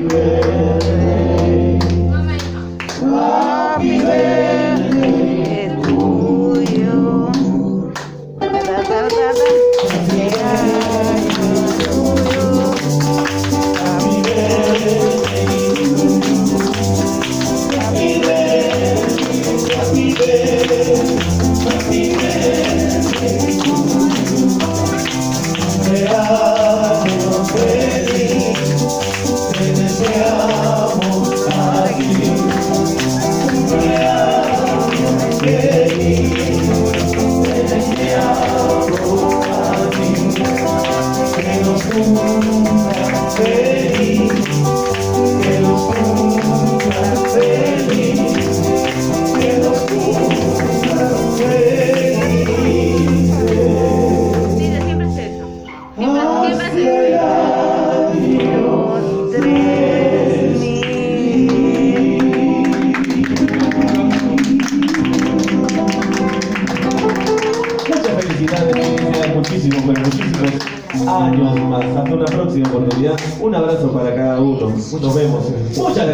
birthday. Happy birthday to you. Muchísimos, pero muchísimos años más. Hasta una próxima oportunidad. Un abrazo para cada uno. Nos vemos. Muchas gracias.